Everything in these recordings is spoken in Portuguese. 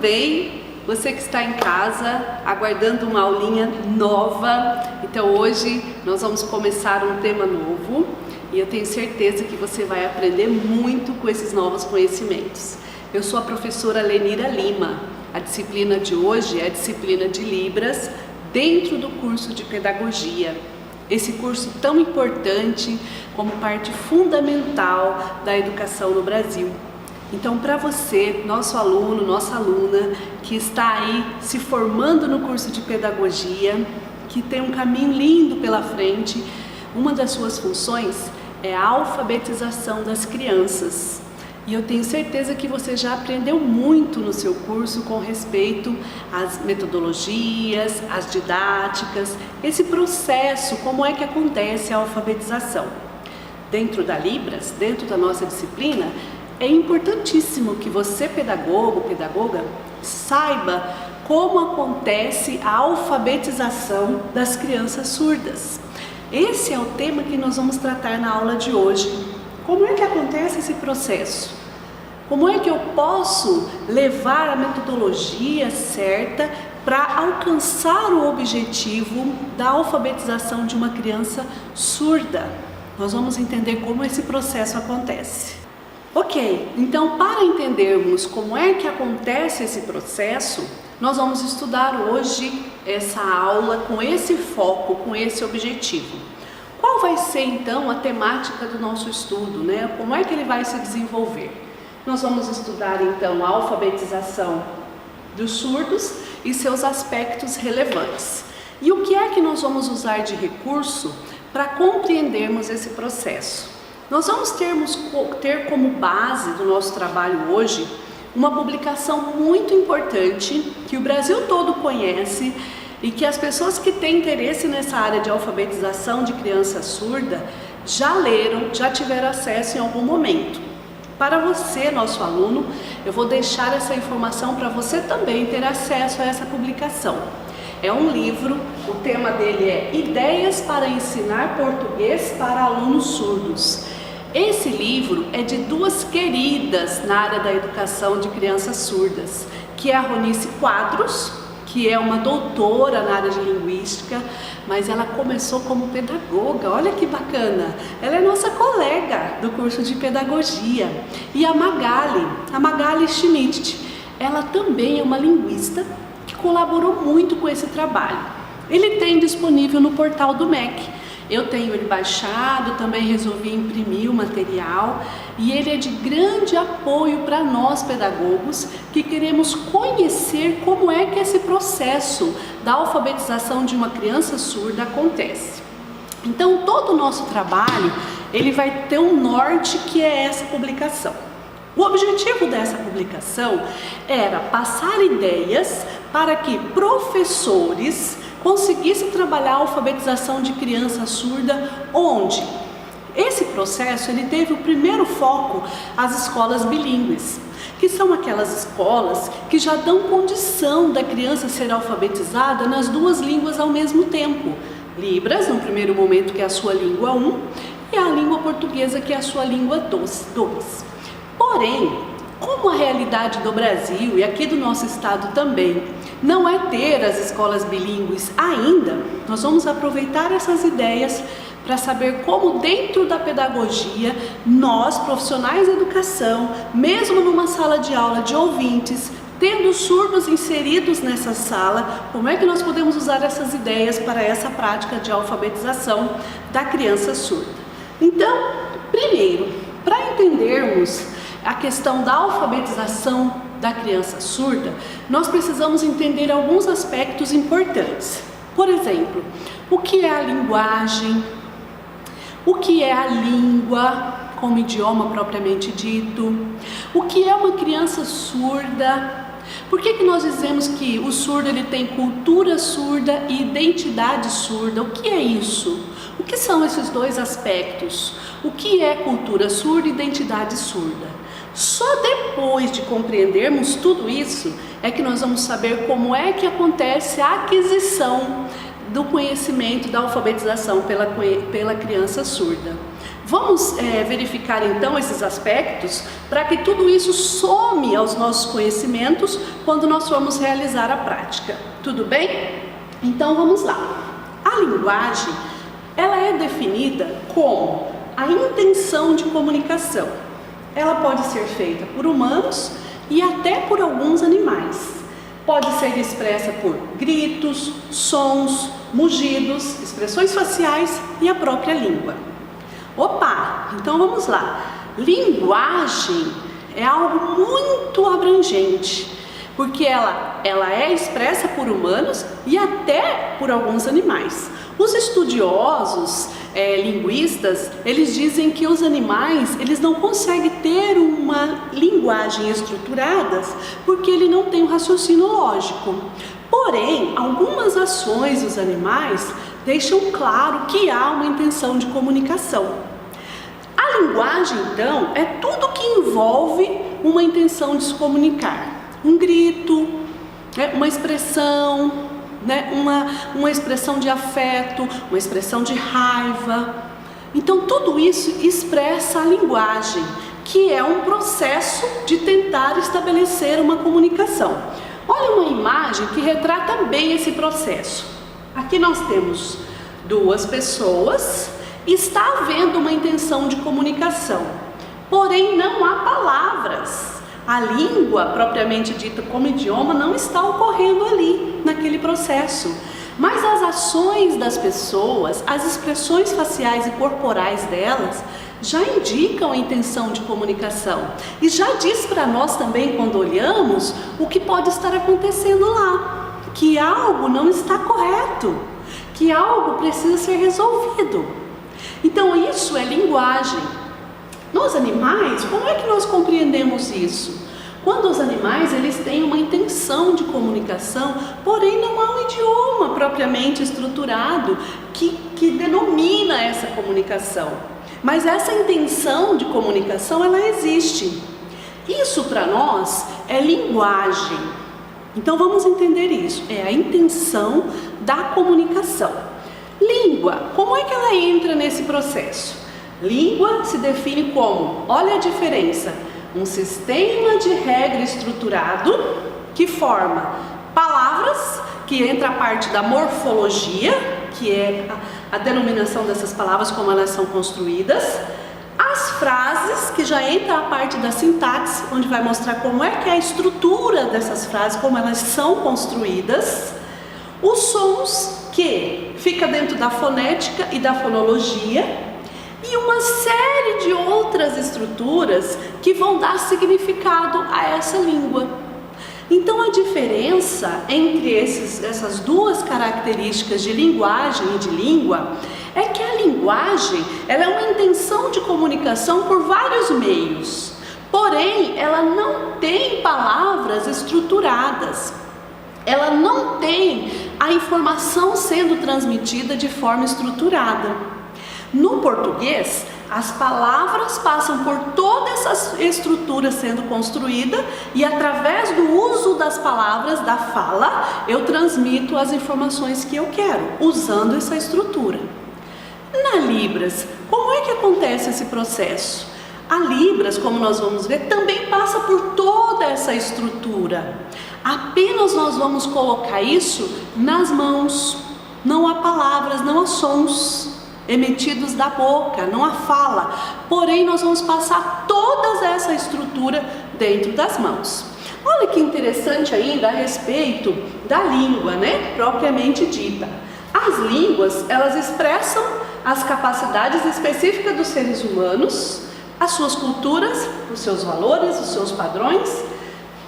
bem? Você que está em casa, aguardando uma aulinha nova. Então hoje nós vamos começar um tema novo e eu tenho certeza que você vai aprender muito com esses novos conhecimentos. Eu sou a professora Lenira Lima. A disciplina de hoje é a disciplina de Libras dentro do curso de Pedagogia. Esse curso tão importante como parte fundamental da educação no Brasil. Então, para você, nosso aluno, nossa aluna, que está aí se formando no curso de Pedagogia, que tem um caminho lindo pela frente, uma das suas funções é a alfabetização das crianças. E eu tenho certeza que você já aprendeu muito no seu curso com respeito às metodologias, às didáticas, esse processo, como é que acontece a alfabetização. Dentro da Libras, dentro da nossa disciplina, é importantíssimo que você, pedagogo, pedagoga, saiba como acontece a alfabetização das crianças surdas. Esse é o tema que nós vamos tratar na aula de hoje. Como é que acontece esse processo? Como é que eu posso levar a metodologia certa para alcançar o objetivo da alfabetização de uma criança surda? Nós vamos entender como esse processo acontece. Ok, então para entendermos como é que acontece esse processo, nós vamos estudar hoje essa aula com esse foco, com esse objetivo. Qual vai ser então a temática do nosso estudo, né? Como é que ele vai se desenvolver? Nós vamos estudar então a alfabetização dos surdos e seus aspectos relevantes. E o que é que nós vamos usar de recurso para compreendermos esse processo? Nós vamos ter como base do nosso trabalho hoje uma publicação muito importante que o Brasil todo conhece e que as pessoas que têm interesse nessa área de alfabetização de criança surda já leram, já tiveram acesso em algum momento. Para você, nosso aluno, eu vou deixar essa informação para você também ter acesso a essa publicação. É um livro, o tema dele é Ideias para ensinar português para alunos surdos. Esse livro é de duas queridas na área da educação de crianças surdas, que é a Ronice Quadros, que é uma doutora na área de linguística, mas ela começou como pedagoga, olha que bacana, ela é nossa colega do curso de Pedagogia. E a Magali Schmidt, ela também é uma linguista que colaborou muito com esse trabalho. Ele tem disponível no portal do MEC. Eu tenho ele baixado, também resolvi imprimir o material e ele é de grande apoio para nós pedagogos que queremos conhecer como é que esse processo da alfabetização de uma criança surda acontece. Então todo o nosso trabalho ele vai ter um norte que é essa publicação. O objetivo dessa publicação era passar ideias para que professores conseguisse trabalhar a alfabetização de criança surda, onde esse processo ele teve o primeiro foco as escolas bilíngues, que são aquelas escolas que já dão condição da criança ser alfabetizada nas duas línguas ao mesmo tempo. Libras, no primeiro momento, que é a sua língua 1, e a língua portuguesa, que é a sua língua 2. Porém, como a realidade do Brasil e aqui do nosso estado também não é ter as escolas bilíngues ainda, nós vamos aproveitar essas ideias para saber como dentro da pedagogia, nós, profissionais da educação, mesmo numa sala de aula de ouvintes, tendo surdos inseridos nessa sala, como é que nós podemos usar essas ideias para essa prática de alfabetização da criança surda. Então, primeiro, para entendermos a questão da alfabetização da criança surda, nós precisamos entender alguns aspectos importantes. Por exemplo, o que é a linguagem, o que é a língua como idioma propriamente dito, o que é uma criança surda, por que nós dizemos que o surdo ele tem cultura surda e identidade surda, o que é isso? O que são esses dois aspectos? O que é cultura surda e identidade surda? Só depois de compreendermos tudo isso é que nós vamos saber como é que acontece a aquisição do conhecimento da alfabetização pela criança surda. Vamos verificar então esses aspectos para que tudo isso some aos nossos conhecimentos quando nós formos realizar a prática. Tudo bem? Então vamos lá. A linguagem, ela é definida como a intenção de comunicação. Ela pode ser feita por humanos e até por alguns animais. Pode ser expressa por gritos, sons, mugidos, expressões faciais e a própria língua. Opa, então vamos lá. Linguagem é algo muito abrangente, porque ela é expressa por humanos e até por alguns animais. Os estudiosos, linguistas, eles dizem que os animais, eles não conseguem ter uma linguagem estruturada porque ele não tem um raciocínio lógico. Porém, algumas ações dos animais deixam claro que há uma intenção de comunicação. A linguagem, então, é tudo que envolve uma intenção de se comunicar. Um grito, uma expressão, uma expressão de afeto, uma expressão de raiva. Então, tudo isso expressa a linguagem, que é um processo de tentar estabelecer uma comunicação. Olha uma imagem que retrata bem esse processo. Aqui nós temos duas pessoas, está havendo uma intenção de comunicação, porém não há palavras. A língua, propriamente dita como idioma, não está ocorrendo ali, naquele processo. Mas as ações das pessoas, as expressões faciais e corporais delas, já indicam a intenção de comunicação. E já diz para nós também, quando olhamos, o que pode estar acontecendo lá. Que algo não está correto, que algo precisa ser resolvido. Então isso é linguagem. Nos animais, como é que nós compreendemos isso? Quando os animais, eles têm uma intenção de comunicação, porém não há um idioma propriamente estruturado que denomina essa comunicação. Mas essa intenção de comunicação, ela existe. Isso para nós é linguagem. Então vamos entender isso, é a intenção da comunicação. Língua, como é que ela entra nesse processo? Língua se define como, olha a diferença, um sistema de regra estruturado que forma palavras, que entra a parte da morfologia, que é a denominação dessas palavras, como elas são construídas, as frases, que já entra a parte da sintaxe, onde vai mostrar como é que é a estrutura dessas frases, como elas são construídas, os sons, que fica dentro da fonética e da fonologia, e uma série de outras estruturas que vão dar significado a essa língua. Então a diferença entre essas duas características de linguagem e de língua é que a linguagem, ela é uma intenção de comunicação por vários meios, porém ela não tem palavras estruturadas, ela não tem a informação sendo transmitida de forma estruturada. No português, as palavras passam por toda essa estrutura sendo construída e através do uso das palavras, da fala, eu transmito as informações que eu quero, usando essa estrutura. Na Libras, como é que acontece esse processo? A Libras, como nós vamos ver, também passa por toda essa estrutura. Apenas nós vamos colocar isso nas mãos. Não há palavras, não há sons emitidos da boca, não há fala. Porém, nós vamos passar toda essa estrutura dentro das mãos. Olha que interessante ainda a respeito da língua, propriamente dita. As línguas, elas expressam as capacidades específicas dos seres humanos, as suas culturas, os seus valores, os seus padrões,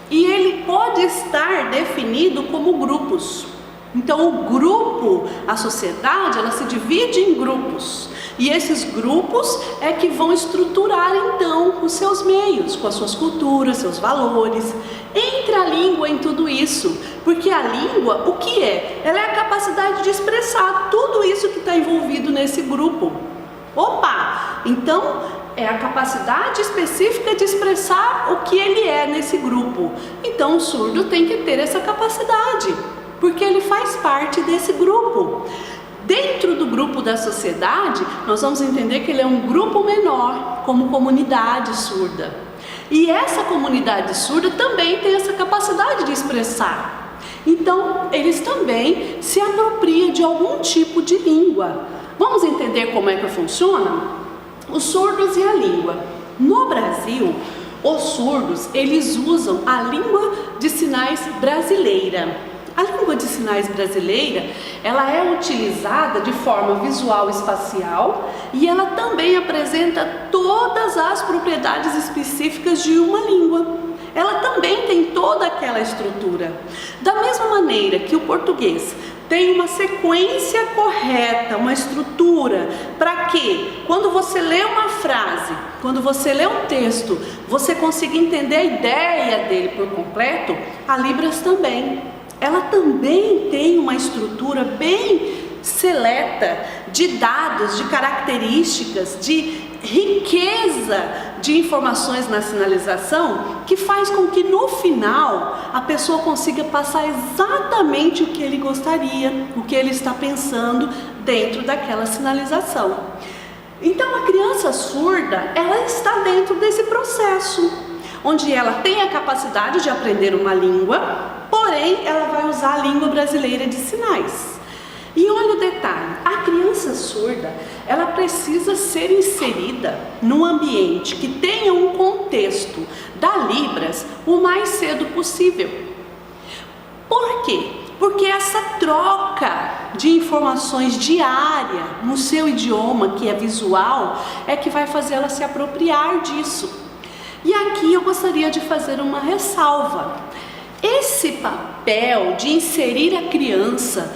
e ele pode estar definido como grupos. Então o grupo, a sociedade, ela se divide em grupos, e esses grupos é que vão estruturar então os seus meios, com as suas culturas, seus valores. Entra a língua em tudo isso, porque a língua, o que é? Ela é a capacidade de expressar tudo isso que está envolvido nesse grupo. Opa! Então é a capacidade específica de expressar o que ele é nesse grupo. Então o surdo tem que ter essa capacidade. porque ele faz parte desse grupo. Dentro do grupo da sociedade, nós vamos entender que ele é um grupo menor, como comunidade surda. E essa comunidade surda também tem essa capacidade de expressar. Então, eles também se apropriam de algum tipo de língua. Vamos entender como é que funciona? Os surdos e a língua. No Brasil, os surdos, eles usam a língua de sinais brasileira. A língua de sinais brasileira, ela é utilizada de forma visual e espacial e ela também apresenta todas as propriedades específicas de uma língua. Ela também tem toda aquela estrutura. Da mesma maneira que o português tem uma sequência correta, uma estrutura, para que quando você lê uma frase, quando você lê um texto, você consiga entender a ideia dele por completo, a Libras também. Ela também tem uma estrutura bem seleta de dados, de características, de riqueza de informações na sinalização, que faz com que no final a pessoa consiga passar exatamente o que ele gostaria, o que ele está pensando dentro daquela sinalização. Então a criança surda, ela está dentro desse processo, onde ela tem a capacidade de aprender uma língua, porém ela vai usar a língua brasileira de sinais. E olha o detalhe, a criança surda, ela precisa ser inserida num ambiente que tenha um contexto da Libras o mais cedo possível. Por quê? Porque essa troca de informações diária no seu idioma, que é visual, é que vai fazer ela se apropriar disso. E aqui eu gostaria de fazer uma ressalva. Esse papel de inserir a criança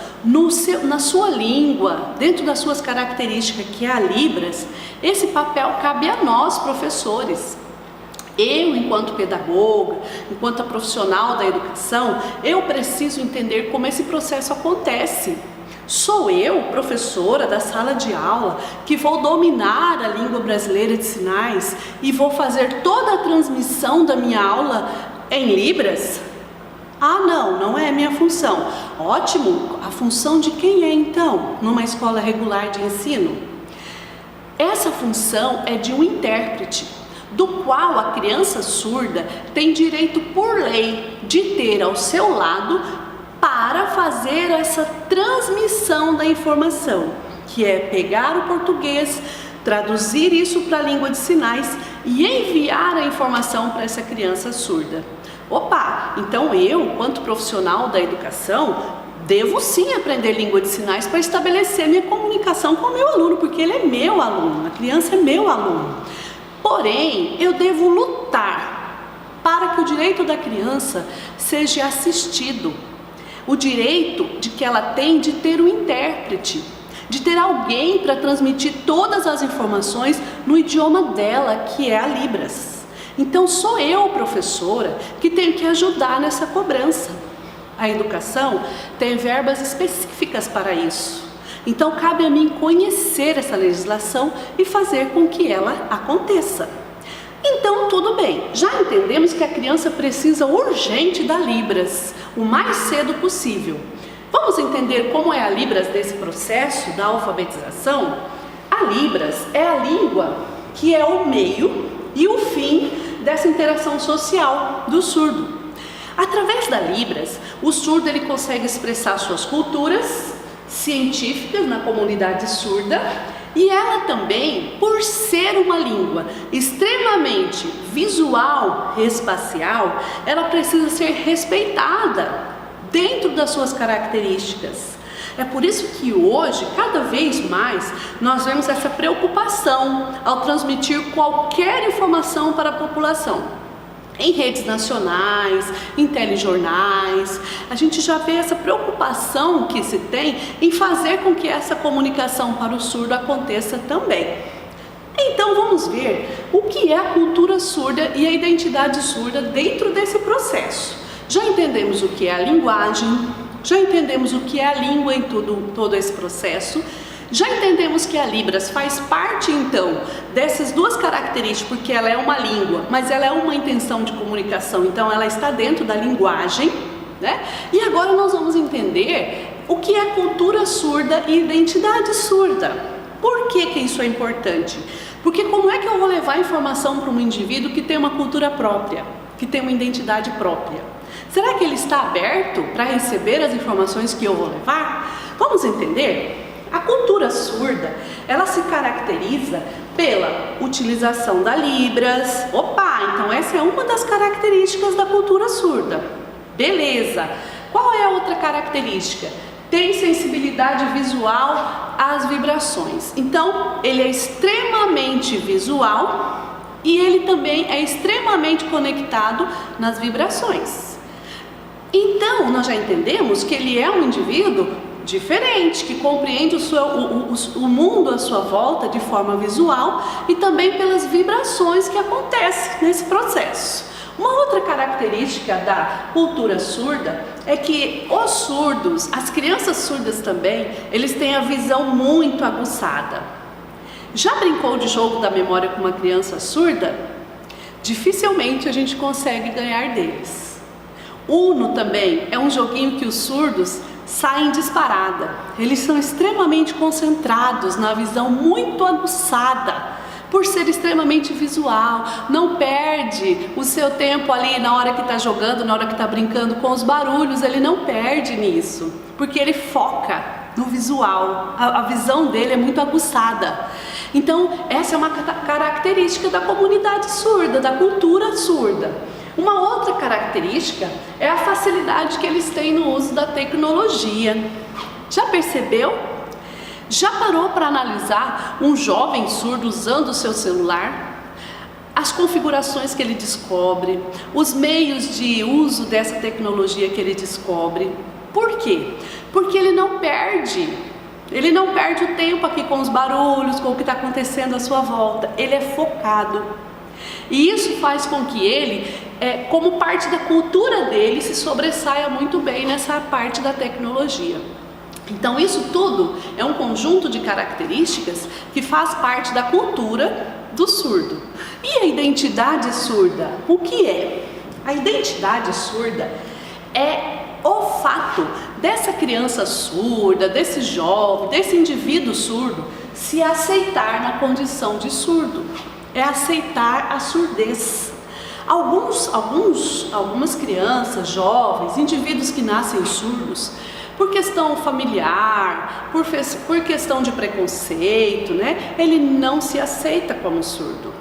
na sua língua, dentro das suas características, que é a Libras, esse papel cabe a nós, professores. Eu, enquanto pedagoga, enquanto profissional da educação, eu preciso entender como esse processo acontece. Sou eu, professora da sala de aula, que vou dominar a língua brasileira de sinais e vou fazer toda a transmissão da minha aula em Libras? Ah, não é minha função. Ótimo, a função de quem é então, numa escola regular de ensino? Essa função é de um intérprete, do qual a criança surda tem direito por lei de ter ao seu lado para fazer essa transmissão da informação, que é pegar o português, traduzir isso para a língua de sinais e enviar a informação para essa criança surda. Opa, então eu, quanto profissional da educação, devo sim aprender língua de sinais para estabelecer minha comunicação com o meu aluno, porque ele é meu aluno, a criança é meu aluno. Porém, eu devo lutar para que o direito da criança seja assistido. O direito de que ela tem de ter um intérprete, de ter alguém para transmitir todas as informações no idioma dela, que é a Libras. Então sou eu, professora, que tenho que ajudar nessa cobrança. A educação tem verbas específicas para isso. Então cabe a mim conhecer essa legislação e fazer com que ela aconteça. Então tudo bem, já entendemos que a criança precisa urgente da Libras, o mais cedo possível. Vamos entender como é a Libras desse processo da alfabetização? A Libras é a língua que é o meio e o fim dessa interação social do surdo. Através da Libras, o surdo ele consegue expressar suas culturas científicas na comunidade surda e ela também, por ser uma língua extremamente visual e espacial, ela precisa ser respeitada dentro das suas características. É por isso que hoje, cada vez mais, nós vemos essa preocupação ao transmitir qualquer informação para a população. Em redes nacionais, em telejornais, a gente já vê essa preocupação que se tem em fazer com que essa comunicação para o surdo aconteça também. Então vamos ver o que é a cultura surda e a identidade surda dentro desse processo. Já entendemos o que é a linguagem, já entendemos o que é a língua em todo esse processo, já entendemos que a Libras faz parte então dessas duas características, porque ela é uma língua, mas ela é uma intenção de comunicação, então ela está dentro da linguagem. né? E agora nós vamos entender o que é cultura surda e identidade surda. Por que isso é importante? Porque como é que eu vou levar informação para um indivíduo que tem uma cultura própria, que tem uma identidade própria? Será que ele está aberto para receber as informações que eu vou levar? Vamos entender? A cultura surda, ela se caracteriza pela utilização da Libras. Opa, então essa é uma das características da cultura surda. Beleza. Qual é a outra característica? Tem sensibilidade visual às vibrações. Então, ele é extremamente visual e ele também é extremamente conectado nas vibrações. Então, nós já entendemos que ele é um indivíduo diferente, que compreende o mundo à sua volta de forma visual e também pelas vibrações que acontecem nesse processo. Uma outra característica da cultura surda é que os surdos, as crianças surdas também, eles têm a visão muito aguçada. Já brincou de jogo da memória com uma criança surda? Dificilmente a gente consegue ganhar deles. Uno também é um joguinho que os surdos saem disparada. Eles são extremamente concentrados na visão muito aguçada. Por ser extremamente visual, não perde o seu tempo ali na hora que está jogando, na hora que está brincando com os barulhos, ele não perde nisso, porque ele foca no visual, a visão dele é muito aguçada. Então, essa é uma característica da comunidade surda, da cultura surda. Uma outra característica é a facilidade que eles têm no uso da tecnologia. Já percebeu? Já parou para analisar um jovem surdo usando o seu celular? As configurações que ele descobre, os meios de uso dessa tecnologia que ele descobre. Por quê? Porque ele não perde o tempo aqui com os barulhos, com o que está acontecendo à sua volta. Ele é focado. E isso faz com que ele, como parte da cultura dele, se sobressaia muito bem nessa parte da tecnologia. Então isso tudo é um conjunto de características que faz parte da cultura do surdo. E a identidade surda? O que é? A identidade surda é o fato dessa criança surda, desse jovem, desse indivíduo surdo se aceitar na condição de surdo. É aceitar a surdez. Algumas crianças, jovens, indivíduos que nascem surdos, por questão familiar, por questão de preconceito, né? Ele não se aceita como surdo.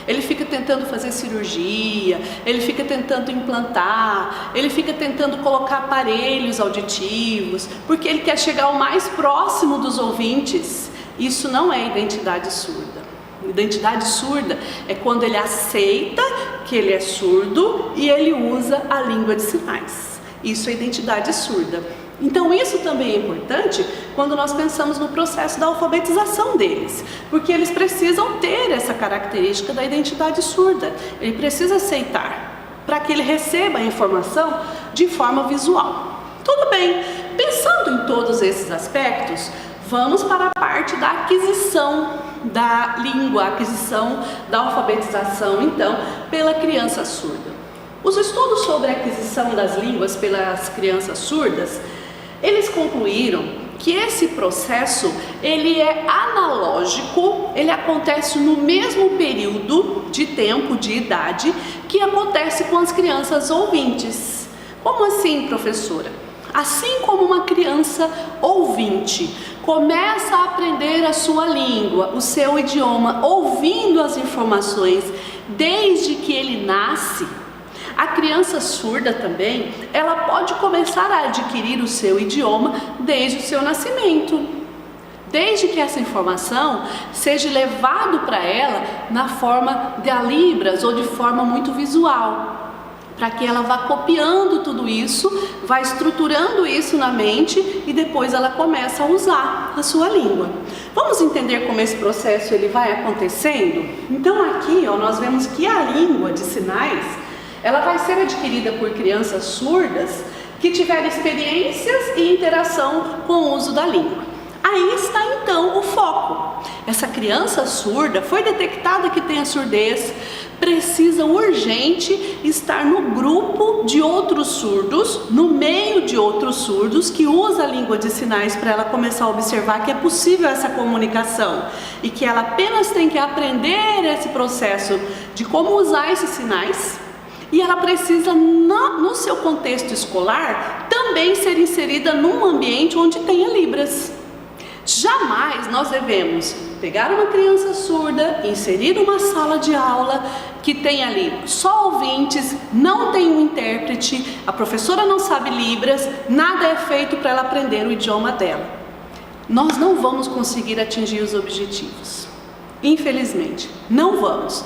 Ele fica tentando fazer cirurgia, ele fica tentando implantar, ele fica tentando colocar aparelhos auditivos, porque ele quer chegar o mais próximo dos ouvintes. Isso não é identidade surda. Identidade surda é quando ele aceita que ele é surdo e ele usa a língua de sinais. Isso é identidade surda. Então isso também é importante quando nós pensamos no processo da alfabetização deles, porque eles precisam ter essa característica da identidade surda. Ele precisa aceitar para que ele receba a informação de forma visual. Tudo bem, pensando em todos esses aspectos, vamos para a parte da aquisição da língua, a aquisição da alfabetização, então, pela criança surda. Os estudos sobre a aquisição das línguas pelas crianças surdas, eles concluíram que esse processo, ele é analógico, ele acontece no mesmo período de tempo, de idade, que acontece com as crianças ouvintes. Como assim, professora? Assim como uma criança ouvinte começa a aprender a sua língua, o seu idioma, ouvindo as informações desde que ele nasce, a criança surda também, ela pode começar a adquirir o seu idioma desde o seu nascimento, desde que essa informação seja levada para ela na forma de Libras ou de forma muito visual, para que ela vá copiando tudo isso, vá estruturando isso na mente e depois ela começa a usar a sua língua. Vamos entender como esse processo ele vai acontecendo? Então aqui nós vemos que a língua de sinais, ela vai ser adquirida por crianças surdas que tiverem experiências e interação com o uso da língua. Aí está então o foco. Essa criança surda, foi detectada que tem a surdez, precisa urgente estar no grupo de outros surdos, no meio de outros surdos que usa a língua de sinais para ela começar a observar que é possível essa comunicação e que ela apenas tem que aprender esse processo de como usar esses sinais. E ela precisa, no seu contexto escolar, também ser inserida num ambiente onde tenha libras. Jamais nós devemos pegar uma criança surda, inserir uma sala de aula que tem ali só ouvintes, não tem um intérprete, a professora não sabe libras, nada é feito para ela aprender o idioma dela. Nós não vamos conseguir atingir os objetivos. Infelizmente, não vamos.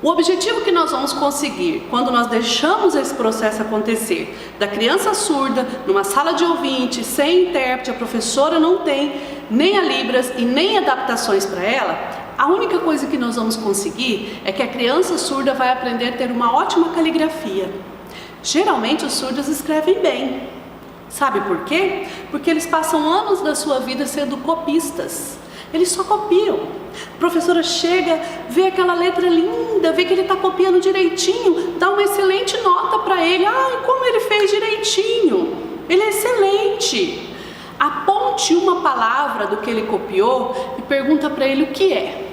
O objetivo que nós vamos conseguir quando nós deixamos esse processo acontecer, da criança surda, numa sala de ouvintes, sem intérprete, a professora não tem nem a libras e nem adaptações para ela, a única coisa que nós vamos conseguir é que a criança surda vai aprender a ter uma ótima caligrafia. Geralmente os surdos escrevem bem. Sabe por quê? Porque eles passam anos da sua vida sendo copistas. Eles só copiam. A professora chega, vê aquela letra linda, vê que ele está copiando direitinho, dá uma excelente nota para ele. Ai, como ele fez direitinho! Ele é excelente! Aponte uma palavra do que ele copiou e pergunta para ele o que é.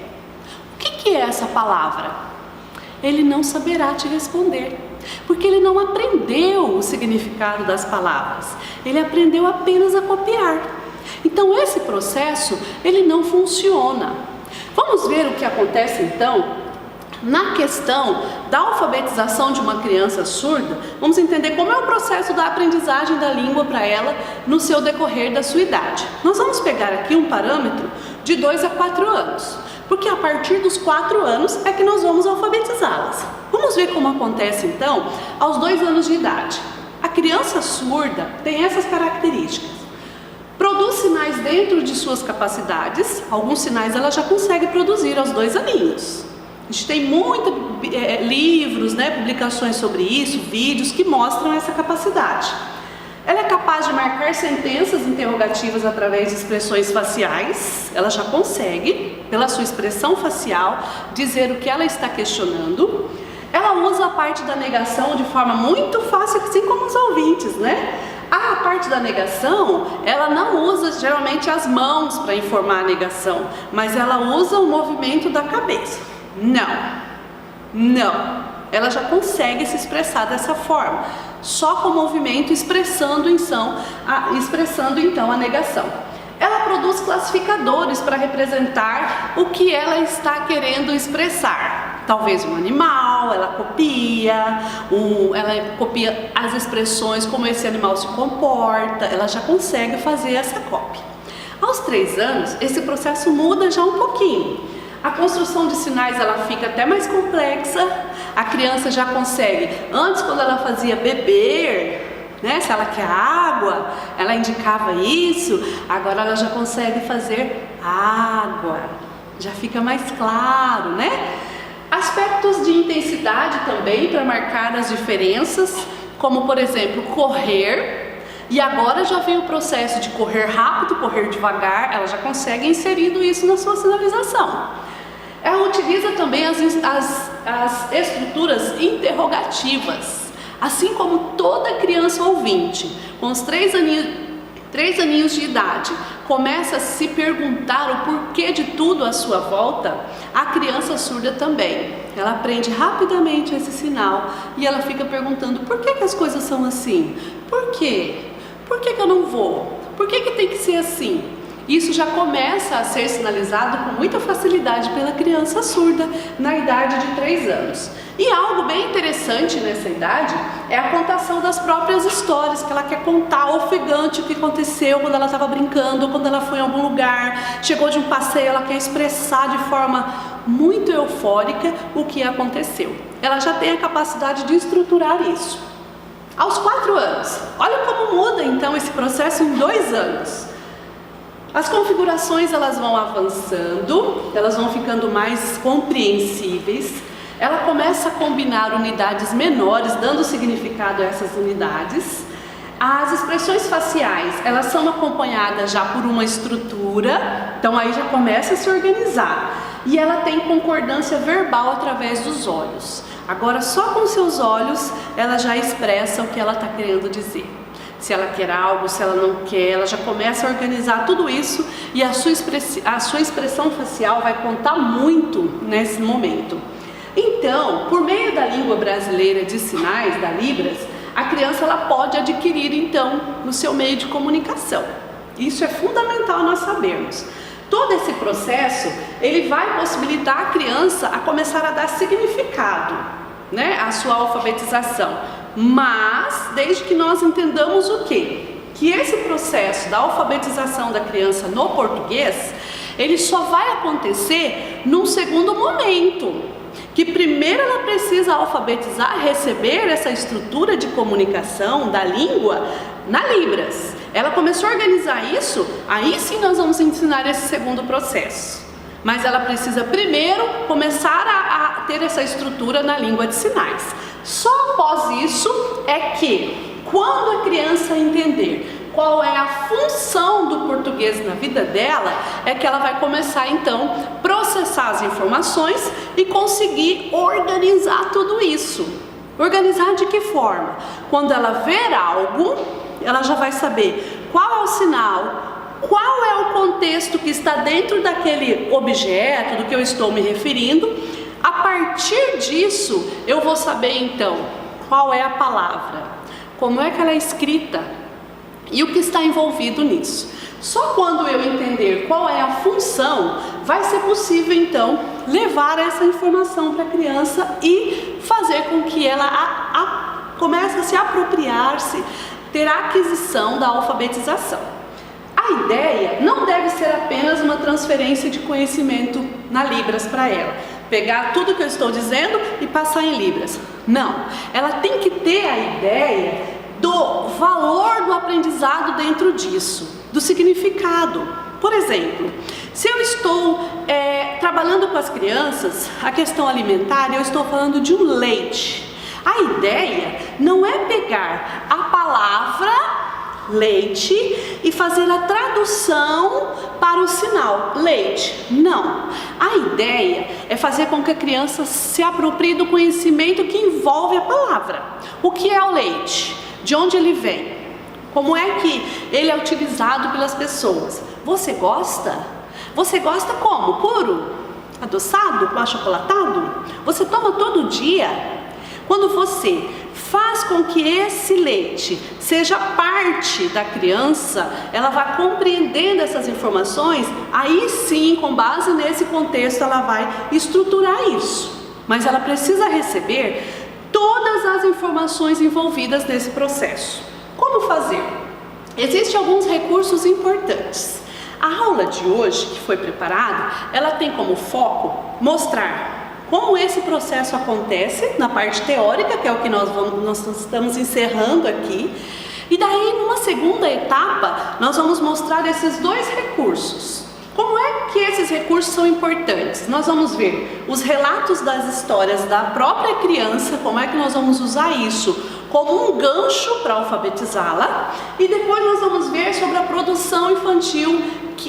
O que é essa palavra? Ele não saberá te responder, porque ele não aprendeu o significado das palavras. Ele aprendeu apenas a copiar. Então esse processo, ele não funciona. Vamos ver o que acontece então na questão da alfabetização de uma criança surda. Vamos entender como é o processo da aprendizagem da língua para ela no seu decorrer da sua idade. Nós vamos pegar aqui um parâmetro de 2 a 4 anos, porque a partir dos 4 anos é que nós vamos alfabetizá-las. Vamos ver como acontece então aos 2 anos de idade. A criança surda tem essas características. Produz sinais dentro de suas capacidades, alguns sinais ela já consegue produzir aos 2 aninhos. A gente tem muitos livros, publicações sobre isso, vídeos que mostram essa capacidade. Ela é capaz de marcar sentenças interrogativas através de expressões faciais, ela já consegue, pela sua expressão facial, dizer o que ela está questionando. Ela usa a parte da negação de forma muito fácil, assim como os ouvintes, A parte da negação, ela não usa geralmente as mãos para informar a negação, mas ela usa o movimento da cabeça. Não. Ela já consegue se expressar dessa forma, só com o movimento expressando então a negação. Ela produz classificadores para representar o que ela está querendo expressar. Talvez um animal, ela copia as expressões, como esse animal se comporta, ela já consegue fazer essa cópia. Aos 3 anos, esse processo muda já um pouquinho. A construção de sinais ela fica até mais complexa, a criança já consegue, antes quando ela fazia beber, se ela quer água, ela indicava isso, agora ela já consegue fazer água, já fica mais claro, Aspectos de intensidade também para marcar as diferenças, como por exemplo correr, e agora já vem o processo de correr rápido, correr devagar, ela já consegue inserindo isso na sua sinalização. Ela utiliza também as estruturas interrogativas, assim como toda criança ouvinte, com os 3 aninhos de idade, começa a se perguntar o porquê de tudo à sua volta, a criança surda também. Ela aprende rapidamente esse sinal e ela fica perguntando por que as coisas são assim? Por quê? Por que eu não vou? Por que tem que ser assim? Isso já começa a ser sinalizado com muita facilidade pela criança surda na idade de 3 anos. E algo bem interessante nessa idade é a contação das próprias histórias, que ela quer contar ofegante o que aconteceu quando ela estava brincando, quando ela foi em algum lugar, chegou de um passeio, ela quer expressar de forma muito eufórica o que aconteceu. Ela já tem a capacidade de estruturar isso. Aos 4 anos, olha como muda então esse processo em 2 anos. As configurações elas vão avançando, elas vão ficando mais compreensíveis, ela começa a combinar unidades menores, dando significado a essas unidades, As expressões faciais, elas são acompanhadas já por uma estrutura, então aí já começa a se organizar. E ela tem concordância verbal através dos olhos. Agora, só com seus olhos, ela já expressa o que ela está querendo dizer. Se ela quer algo, se ela não quer, ela já começa a organizar tudo isso e a sua expressão facial vai contar muito nesse momento. Então, por meio da língua brasileira de sinais, da Libras, a criança ela pode adquirir então no seu meio de comunicação. Isso é fundamental nós sabermos. Todo esse processo, ele vai possibilitar a criança a começar a dar significado, né, à sua alfabetização. Mas, desde que nós entendamos o quê? Que esse processo da alfabetização da criança no português, ele só vai acontecer num segundo momento. Que primeiro ela precisa alfabetizar, receber essa estrutura de comunicação da língua na Libras. Ela começou a organizar isso, aí sim nós vamos ensinar esse segundo processo. Mas ela precisa primeiro começar a ter essa estrutura na língua de sinais. Só após isso é que, quando a criança entender qual é a função do português na vida dela, é que ela vai começar então a processar as informações e conseguir organizar tudo isso. Organizar de que forma? Quando ela ver algo, ela já vai saber qual é o sinal, qual é o contexto que está dentro daquele objeto do que eu estou me referindo. A partir disso, eu vou saber então qual é a palavra, como é que ela é escrita e o que está envolvido nisso. Só quando eu entender qual é a função, vai ser possível então levar essa informação para a criança e fazer com que ela comece a se apropriar-se, ter a aquisição da alfabetização. A ideia não deve ser apenas uma transferência de conhecimento na Libras para ela. Pegar tudo que eu estou dizendo e passar em Libras. Não, ela tem que ter a ideia do valor do aprendizado dentro disso, do significado. Por exemplo, se eu estou trabalhando com as crianças a questão alimentar, eu estou falando de um leite. A ideia não é pegar a palavra leite e fazer a tradução para o sinal leite. Não. A ideia é fazer com que a criança se aproprie do conhecimento que envolve a palavra. O que é o leite? De onde ele vem? Como é que ele é utilizado pelas pessoas? Você gosta? Você gosta como? Puro? Adoçado? Achocolatado? Você toma todo dia? Quando você faz com que esse leite seja parte da criança, ela vai compreendendo essas informações, aí sim, com base nesse contexto, ela vai estruturar isso. Mas ela precisa receber todas as informações envolvidas nesse processo. Como fazer? Existem alguns recursos importantes. A aula de hoje, que foi preparada, ela tem como foco mostrar como esse processo acontece na parte teórica, que é o que nós estamos encerrando aqui. E daí, numa segunda etapa, nós vamos mostrar esses dois recursos. Como é que esses recursos são importantes? Nós vamos ver os relatos das histórias da própria criança, como é que nós vamos usar isso como um gancho para alfabetizá-la, e depois nós vamos ver sobre a produção infantil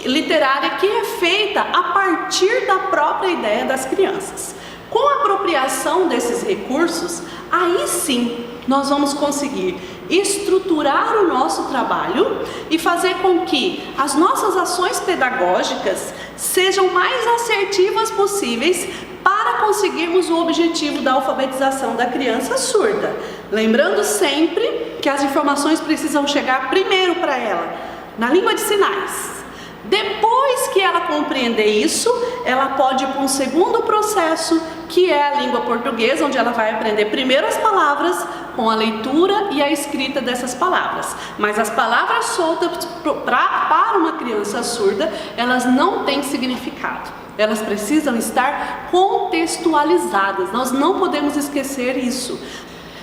literária que é feita a partir da própria ideia das crianças. Com a apropriação desses recursos, aí sim nós vamos conseguir estruturar o nosso trabalho e fazer com que as nossas ações pedagógicas sejam mais assertivas possíveis para conseguirmos o objetivo da alfabetização da criança surda. Lembrando sempre que as informações precisam chegar primeiro para ela, na língua de sinais. Depois que ela compreender isso, ela pode ir para um segundo processo, que é a língua portuguesa, onde ela vai aprender primeiro as palavras, com a leitura e a escrita dessas palavras. Mas as palavras soltas para uma criança surda, elas não têm significado. Elas precisam estar contextualizadas, nós não podemos esquecer isso.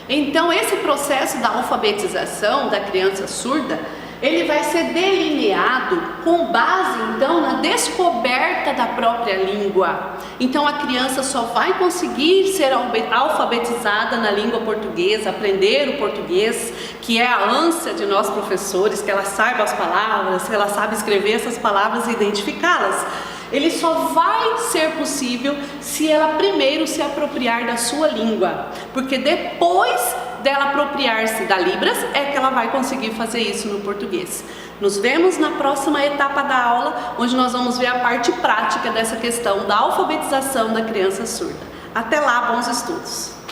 Então, esse processo da alfabetização da criança surda, ele vai ser delineado com base então na descoberta da própria língua. Então a criança só vai conseguir ser alfabetizada na língua portuguesa, aprender o português, que é a ânsia de nós professores, que ela saiba as palavras, que ela saiba escrever essas palavras e identificá-las. Ele só vai ser possível se ela primeiro se apropriar da sua língua, porque depois dela apropriar-se da Libras é que ela vai conseguir fazer isso no português. Nos vemos na próxima etapa da aula, onde nós vamos ver a parte prática dessa questão da alfabetização da criança surda. Até lá, bons estudos!